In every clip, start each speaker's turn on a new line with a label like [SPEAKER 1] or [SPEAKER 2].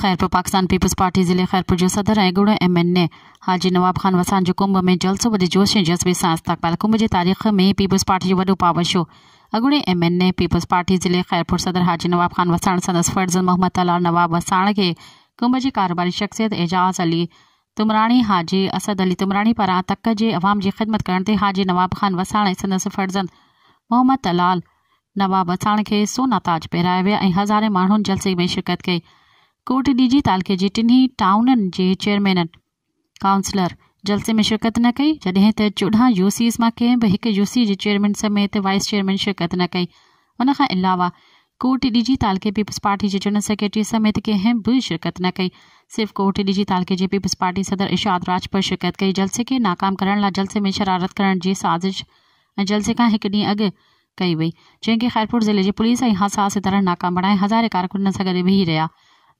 [SPEAKER 1] Khairpur Pakistan peoples party ज़िले खैरपुर जो सदर ऐं गुड़ MNA हाजी नवाब खान वसान जो कुंभ में जलसो वॾे जोश ऐं जज़्बे सां इस्तक़बाल। कुंभ जी तारीख़ में पीपल्स पार्टी जो वॾो पावर शो। अॻूणे MNA पीपल्स पार्टी ज़िले खैरपुर सदर हाजी नवाब खान वसाण संदसि फर्ज़ मोहम्मद तलाल नवाब वसाण खे कुंभ जी कारोबारी शख़्सियत एजाज़ अली तुमराणी हाजी असद अली तुमराणी पारां तक जे अवाम जी ख़िदमत करण ते हाजी नवाब खान वसाण ऐं संदसि फर्ज़ंद मोहम्मद तलाल नवाब वसाण खे सोना ताज पहिराया विया ऐं हज़ारे माण्हुनि जलसे में शिरकत कई। कोट डीजी तालके जे टिन्ही टाउननि जे चेयरमैन काउंसलर जलसे में शिरकत न कई, जॾहिं त 14 UCs मां कंहिं बि हिकु UC जे चेयरमैन समेत वाइस चेयरमैन शिरकत न कई। उन खां अलावा कोट डीजी तालके पीपल्स पार्टी जे चुनल सेक्रेटरी समेत कंहिं बि शिरकत न कई। सिर्फ़ कोट डीजी तालके जे पीपल्स पार्टी सदर इशाद राजपूत शिरकत कई। जलसे खे नाकाम करण लाइ जलसे में शरारत करण जी साज़िश ऐं जलसे खां हिकु ॾींहुं अॻु कई वई, जंहिंखे खैरपुर ज़िले जी पुलिस ऐं हसास तरह नाकाम बणाए हज़ारे कारकुननि सां गॾु बीही रहिया।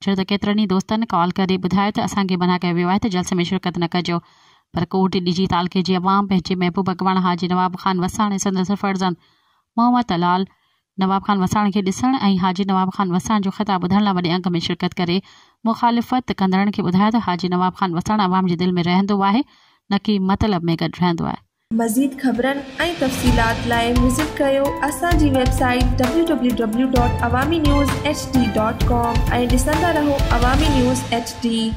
[SPEAKER 1] छो त केतिरनि ई दोस्तनि कॉल करे ॿुधायो त असांखे मना कयो वियो आहे त जलसे में शिरकत न कजो, पर कोट डीजी तालके जे अवाम पंहिंजे महबूब अॻवान हाजी नवाब खान वसाण ऐं संदसि फर्ज़ंद मोहम्मद तलाल नवाब खान वसाण खे ॾिसण ऐं हाजी नवाब खान वसाण जो ख़िताब ॿुधण लाइ वॾे अंग में शिरकत करे मुखालिफ़त कंदड़नि खे ॿुधायो त हाजी नवाब खान वसाण अवाम जे दिलि में रहंदो आहे, न कि मतिलब में गॾु रहंदो आहे।
[SPEAKER 2] मज़ीद ख़बरनि ऐं तफ़सीलात लाइ विज़िट कयो असांजी वेबसाइट www.awamiNewsHD.com ऐं ॾिसंदा रहो अवामी न्यूज़ HD।